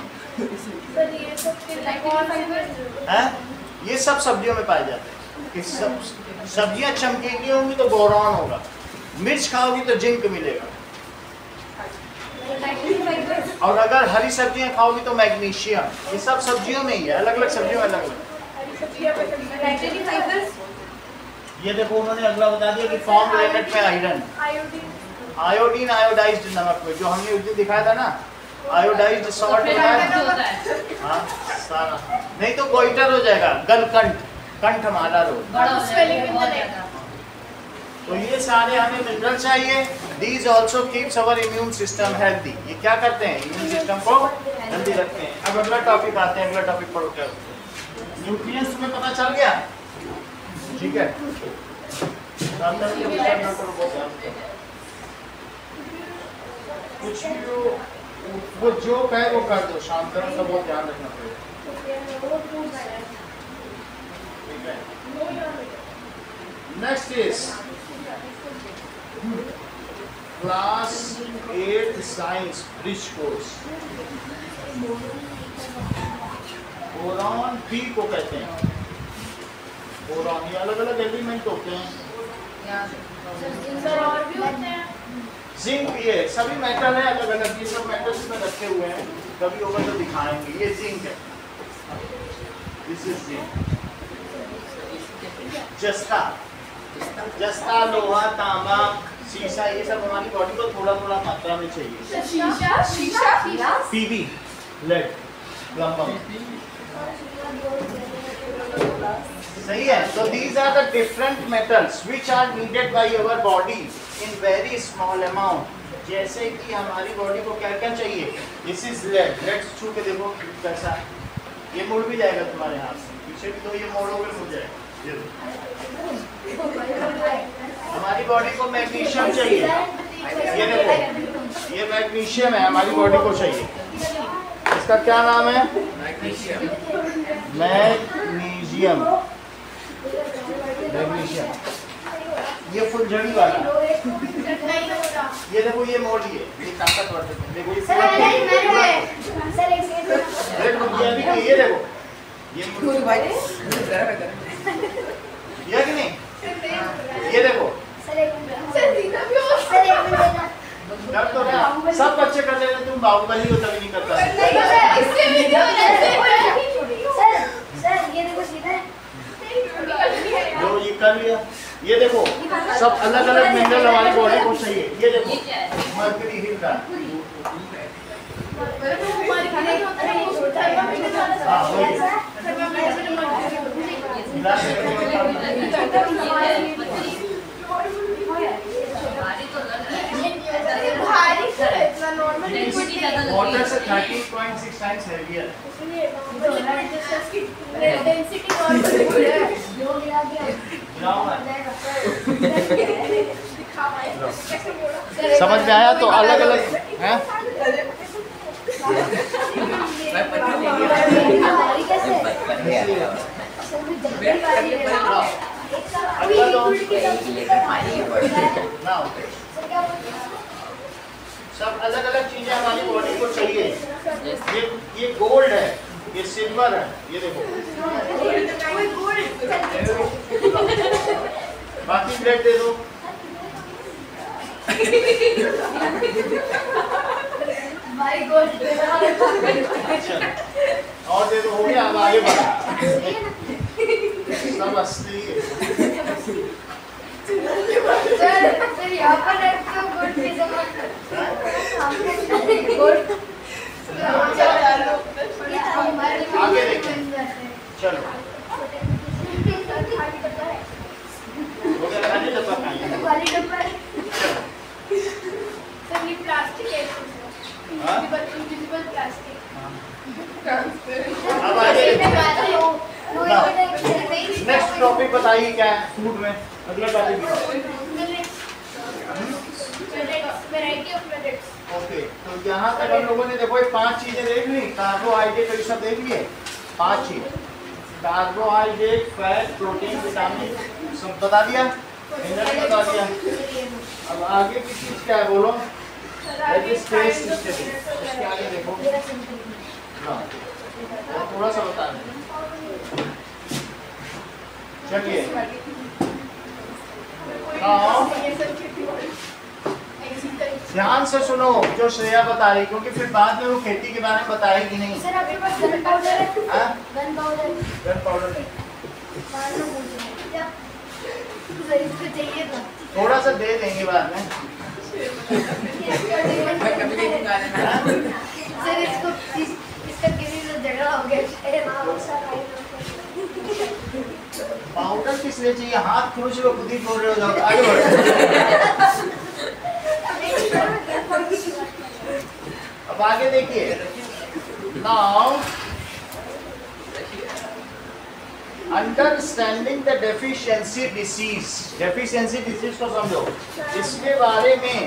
ये सब सब्जियों में पाए जाते हैं। कि सब सब्जियां चमकीली होंगी तो बोरॉन होगा, मिर्च खाओगी तो जिंक मिलेगा। और अगर हरी सब्जियां खाओगी तो मैग्नीशियम, ये सब सब्जियों में ही है, अलग अलग सब्जियों में अलग अलग। ये देखो उन्होंने अगला बता दिया कि फॉर्म रिलेटेड में आयरन, आयोडीन आयोडाइज्ड नमक में, जो हमने उस दिन दिखाया था ना, आयोडाइज्ड सॉल्ट होता है। हाँ सारा, नहीं तो गोइटर हो जाएगा, गलकंठ, कंठ हमारा रोग। तो ये सारे हमें मिनरल चाहिए। These also keeps our immune system healthy. ये क्या करते हैं, इम्यून सिस्टम को हेल्दी रखते हैं। अब अगला टॉपिक आते हैं, अगला टॉपिक पढ़ो क्या। न्यूट्रिएंट्स तुम्हें पता चल गया, ठीक है। कुछ भी वो जो कहे वो कर दो, शाम तक सब बहुत ध्यान रखना पड़ेगा। Next is class 8 science bridge course. Boron P को कहते हैं। बोरॉन ये अलग अलग एलिमेंट होते हैं। जिंक, ये सभी मेटल है अलग अलग, ये सब मेटल इसमें रखे हुए हैं, कभी होगा तो दिखाएंगे। ये जिंक है, दिस इज जिंक। जस्ता, जस्ता, लोहा, तांबा, शीशा, ये सब हमारी बॉडी को थोड़ा थोड़ा मात्रा में चाहिए। पीबी, लेड, प्लम्बम, सही है। तो these are the different metals which are needed by our body in very small amount. जैसे कि हमारी बॉडी को क्या क्या चाहिए, दिस इज लेड। लेड छू के देखो कैसा, ये मुड़ भी जाएगा तुम्हारे हाथ से, पीछे भी तो ये मोड़ोगे मुड़ जाएगा। हमारी बॉडी को मैग्नीशियम चाहिए, ये देखो ये मैग्नीशियम है, हमारी बॉडी को चाहिए। इसका क्या नाम है, मैग्नीशियम। मैग्नीशियम, मैग्नीशियम, ये फुलझड़ी वाला। ये देखो ये मोड़िए, ये ताकतवर है। देखो ये ये देखो ये कि नहीं, ये देखो कर तो रहा, सब बच्चे कर ले रहे, तुम बाहुबली हो तभी नहीं करता। जो ये कर लिया, ये देखो सब अलग अलग मिनरल हमारी बॉडी को चाहिए। ये देखो मर्क्यूरी हिल का, वाटर से 13.6 टाइम्स हेवियर। समझ में आया? तो अलग अलग है। सब अलग अलग चीजें हमारी बॉडी को चाहिए। ये गोल्ड है, ये सिल्वर है, ये देखो। बाकी ब्लड दे दो। और दे दो, हो गया। अब आगे बढ़ो, सब असली है। सर यहाँ पर गुड आगे देखें, चलो हो गया। खाली डब्बा खाइए, खाली डब्बा। सर ये प्लास्टिक है, इनविजिबल प्लास्टिक। अब आगे नेक्स्ट टॉपिक बताइए क्या है फूड में। अगला topic variety of millets. Okay, तो यहाँ तक हम लोगों ने देखो ये 5 चीजें देख ली। कार्बोहाइड्रेट ये सब देख लिए, 5 चीज। कार्बोहाइड्रेट, फैट, प्रोटीन, विटामिन सब बता दिया, एनर्जी बता दिया। अब आगे की चीज क्या है बोलो? इसके आगे देखो, थोड़ा सा बता दें। चलिए ध्यान से सुनो जो श्रेया बता रही, क्योंकि फिर बाद में वो खेती के बारे में बताएगी नहीं। सर आपके पास गन पाउडर है? Gun powder? गन पाउडर नहीं, सर इसको चाहिए था। थोड़ा सा दे देंगे बाद में। सर इसको इसका किसी से झगड़ा हो गया शायद। पाउडर किस लिए चाहिए? हाथ खुश लो, खुद ही बोल रहे हो, जाओ आगे बढ़ो। अब आगे देखिए, now understanding the deficiency disease. Deficiency disease को समझो। इसके बारे में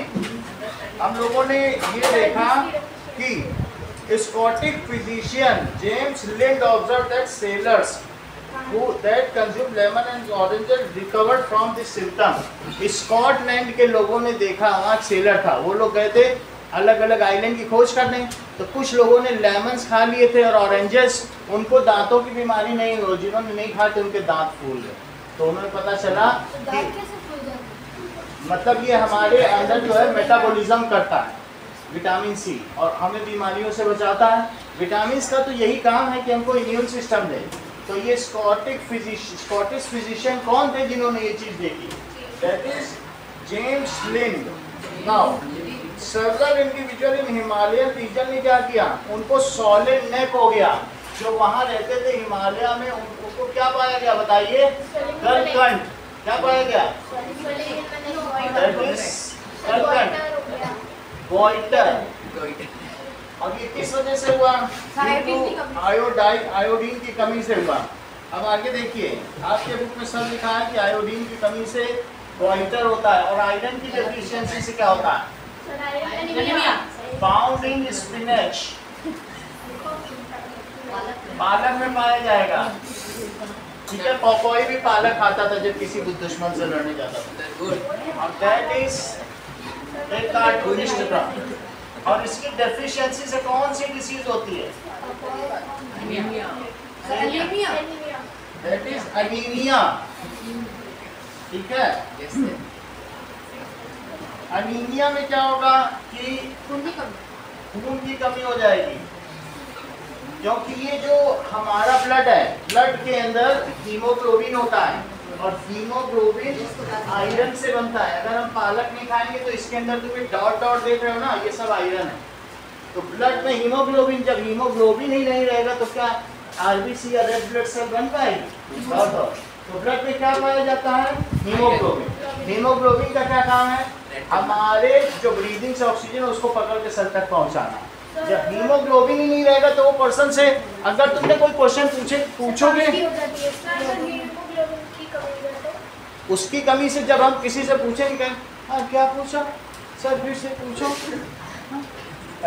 हम लोगों ने ये देखा कि Scottish physician James Lind observe that sailors that consume lemon and oranges recovered from this symptom। Scotland के लोगों ने देखा, वहाँ एक सेलर था, वो लोग गए थे अलग अलग आइलैंड की खोज करने, तो कुछ लोगों ने लेमन्स खा लिए थे और ऑरेंजेस, उनको दांतों की बीमारी नहीं हुई, जिन्होंने नहीं खाए थे उनके दांत फूल गए। तो उन्हें पता चला कि मतलब ये हमारे अंदर जो है मेटाबॉलिज्म करता है विटामिन सी और हमें बीमारियों से बचाता है। विटामिन का तो यही काम है कि हमको इम्यून सिस्टम दे। तो ये स्कॉटिश फिजिशियन कौन थे जिन्होंने ये चीज देखी? That is James Lind. Now several individual in Himalayan region ने क्या किया, उनको सॉलिड नेक हो गया। जो वहां रहते थे हिमालय में, उनको क्या पाया गया बताइए? गलकंठ। क्या पाया गया? गलकंठ, गोइटर। अब ये किस वजह से हुआ? आयोडीन की कमी से हुआ। अब आगे देखिए, आपके बुक में सब लिखा है कि आयोडीन की कमी से गोइटर होता है, और आयरन की डेफिशिएंसी से क्या होता है? फाउंड इन स्पिनच, पालक में पाया जाएगा। ठीक है, कोई भी पालक खाता था जब किसी दुश्मन से लड़ने जाता था। और दैट इज और इसकी डेफिशिएंसी से कौन सी डिसीज होती है? That is anaemia. ठीक है, एनीमिया में क्या होगा कि खून की कमी हो जाएगी, क्योंकि ये जो हमारा ब्लड है, ब्लड के अंदर हीमोग्लोबिन होता है, और हीमोग्लोबिन आयरन से बनता है। अगर हम पालक नहीं खाएंगे तो इसके अंदर तुम डॉट डॉट देख रहे हो ना, ये सब आयरन है। तो ब्लड में हीमोग्लोबिन, जब हीमोग्लोबिन ही नहीं रहेगा तो क्या आरबीसी या रेड ब्लड सेल बन पाएगी? Dot dot. तो ब्लड में क्या पाया जाता है? हीमोग्लोबिन। हीमोग्लोबिन का क्या काम है? हमारे जो ब्रीदिंग से ऑक्सीजन उसको पकड़ के सेल तक पहुंचाना। जब हीमोग्लोबिन ही नहीं रहेगा तो वो पर्सन से अगर तुमने कोई क्वेश्चन पूछोगे, उसकी कमी से जब हम किसी से पूछेंगे, हाँ क्या पूछा सर, फिर से पूछो,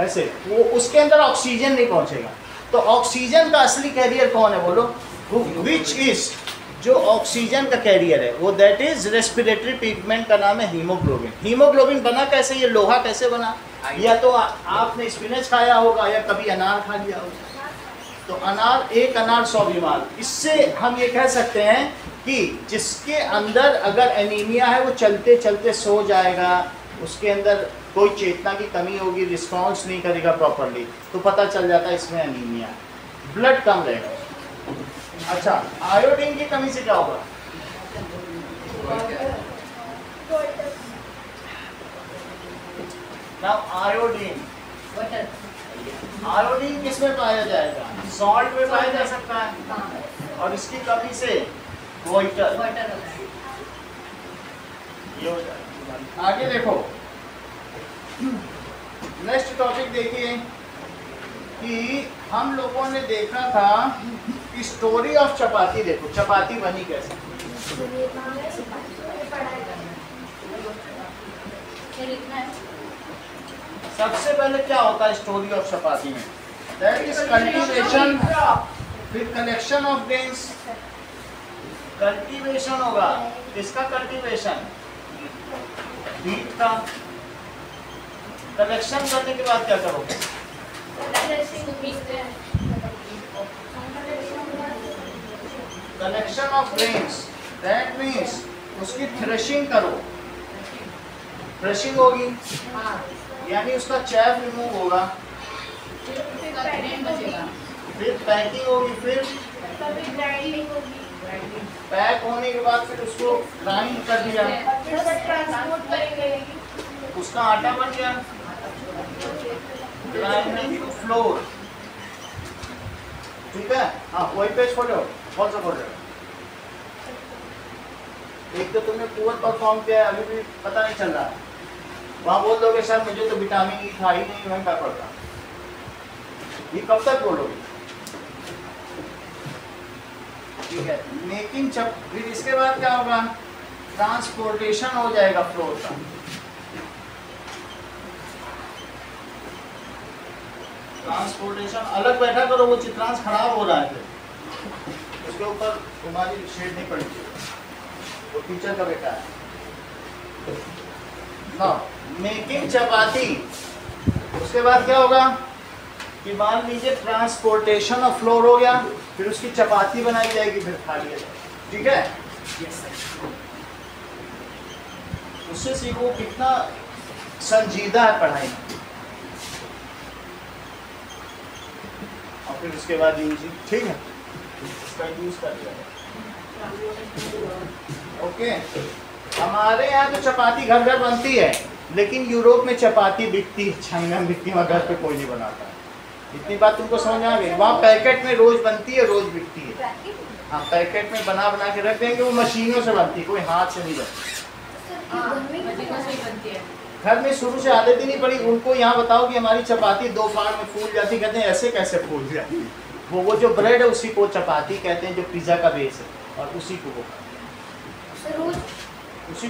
ऐसे वो उसके अंदर ऑक्सीजन नहीं पहुंचेगा। तो ऑक्सीजन का असली कैरियर कौन है बोलो? विच इज, जो ऑक्सीजन का कैरियर है वो दैट इज रेस्पिरेटरी पिगमेंट का नाम है हीमोग्लोबिन। हीमोग्लोबिन बना कैसे? ये लोहा कैसे बना? या तो आपने स्पिनच खाया होगा या कभी अनार खा लिया होगा। तो अनार, एक अनार 100 बीमार। इससे हम ये कह सकते हैं कि जिसके अंदर अगर एनीमिया है वो चलते चलते सो जाएगा, उसके अंदर कोई चेतना की कमी होगी, रिस्पॉन्स नहीं करेगा प्रॉपरली, तो पता चल जाता है इसमें एनीमिया, ब्लड कम रहेगा। अच्छा, आयोडीन की कमी से क्या होगा? नाउ आयोडीन, आयोडीन किस में पाया जाएगा? सॉल्ट में पाया जा सकता है, और इसकी कमी से गोइटर ये हो जाएगा। आगे देखो, नेक्स्ट टॉपिक देखिए कि हम लोगों ने देखा था स्टोरी ऑफ चपाती। देखो चपाती बनी कैसे। सबसे पहले क्या होता है स्टोरी ऑफ चपाती में? दैट इज कल्टीवेशन, फिर कलेक्शन ऑफ ग्रेन्स। कल्टीवेशन होगा, किसका कल्टीवेशन? बीट का। कलेक्शन करने के बाद क्या करोगे? Collection of grains, that means उसकी थ्रेशिंग करो। थ्रेशिंग होगी, यानी उसका चैफ रिमूव होगा, फिर पैकिंग होगी, फिर पैक होने के बाद फिर उसको ग्राइंड कर दिया, उसका आटा बन गया, ग्राइंडिंग टू फ्लोर। ठीक है, हाँ वही पेज खोलो, कौन सा खोल रहे हो? एक तो तुमने पुअर परफॉर्म किया है, अभी भी पता नहीं चल रहा है। वहाँ बोल दोगे सर मुझे तो विटामिन ई था ही नहीं, वहीं क्या पड़ता। ये कब तक बोलोगे? ठीक है, मेकिंग फिर इसके बाद क्या होगा? ट्रांसपोर्टेशन हो जाएगा फ्लोर का। ट्रांसपोर्टेशन अलग बैठा करो, वो चित्रांश खराब हो रहा है, फिर उसके ऊपर तुम्हारी शेड नहीं पड़ी, वो टीचर का बेटा है ना। मेकिंग चपाती, उसके बाद क्या होगा कि मान लीजिए ट्रांसपोर्टेशन ऑफ फ्लोर हो गया, फिर उसकी चपाती बनाई जाएगी, फिर खा लिया जाएगा। ठीक है, उससे सीखो कितना संजीदा है पढ़ाई। और फिर उसके बाद यूज, ठीक है, इसका यूज कर लिया। ओके, हमारे यहाँ तो चपाती घर घर बनती है, लेकिन यूरोप में चपाती बिकती है, छंगन बिकती है, घर पे कोई नहीं बनाता है। इतनी बात तुमको समझ आ गई? वहाँ पैकेट में रोज बनती है, रोज बिकती है। हाँ, पैकेट में बना बना के रख देंगे, वो मशीनों से बनती है, कोई हाथ से नहीं बनती। घर में शुरू से आदत ही नहीं पड़ी उनको। यहाँ बताओ कि हमारी चपाती 2 फाड़ में फूल जाती, कहते हैं ऐसे कैसे फूल जाती है? वो जो ब्रेड है उसी को चपाती कहते हैं, जो पिज्जा का बेस है, और उसी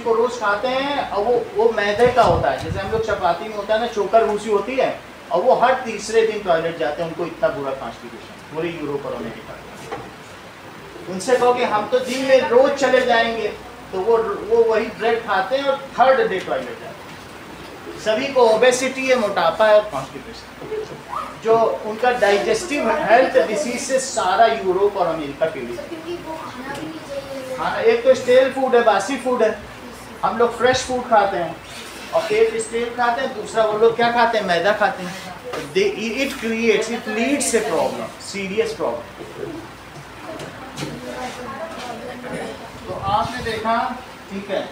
को रोज खाते हैं। और वो मैदे का होता है, जैसे हम लोग चपाती में होता है ना, चोकर भूसी होती है, और वो हर तीसरे दिन टॉयलेट जाते हैं, उनको इतना बुरा कॉन्स्टिपेशन, पूरे यूरोप और अमेरिका। उनसे कहो कि हम तो दिन में रोज चले जाएंगे, तो वो वही ब्रेड खाते हैं और थर्ड डे टॉयलेट जाते हैं। सभी को ओबेसिटी है, मोटापा है और कॉन्स्टिपेशन, जो उनका डाइजेस्टिव हेल्थ डिसीज से सारा यूरोप और अमेरिका पीड़ित। हाँ, एक तो स्टेल फूड है, बासी फूड है, हम लोग फ्रेश फूड खाते हैं, और एक स्टेल खाते हैं, दूसरा वो लोग क्या खाते हैं? मैदा खाते हैं। It leads a problem, serious problem. तो आपने देखा, ठीक है।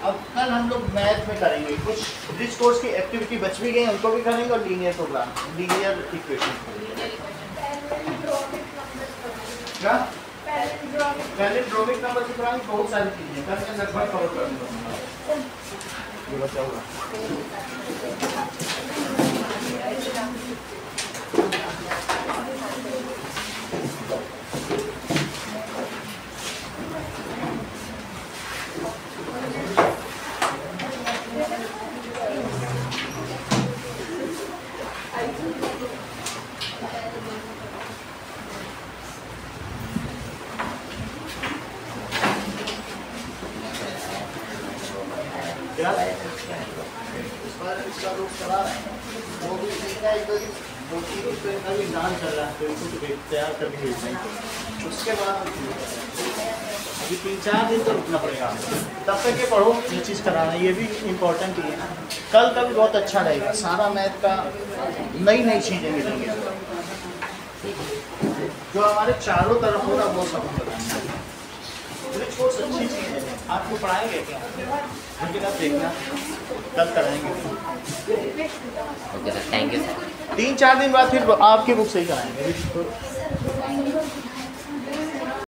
अब कल हम लोग मैथ में करेंगे कुछ ब्रिज कोर्स की एक्टिविटी बच भी गई, उनको भी करेंगे, और लीनियर प्रोग्राम, लीनियर इक्वेशन। क्या पैलिंड्रोमिक नंबर की पुरानी बहुत सारी चीजें कल मैं लगभग कवर कर दूंगा। ये बचा होगा। क्या इस बार इसका लोग चला रहे हैं, वो भी सीखना है, वो का भी एग्जाम चल रहा है, तो इनको तो तैयार करके भेजते हैं। उसके बाद अभी 3-4 दिन तो रुकना पड़ेगा, तब तक ये पढ़ो, ये चीज़ कराना, ये भी इम्पोर्टेंट ही है। कल का भी बहुत अच्छा रहेगा, सारा मैथ का नई चीज़ें मिलेंगी, जो हमारे चारों तरफ होगा वो सब बताएंगे। अच्छी चीज़ है, आपको पढ़ाएंगे क्या? लेकिन आप देखना कल कराएंगे। Okay sir, thank you sir. 3-4 दिन बाद फिर आपकी बुक से ही कराएंगे।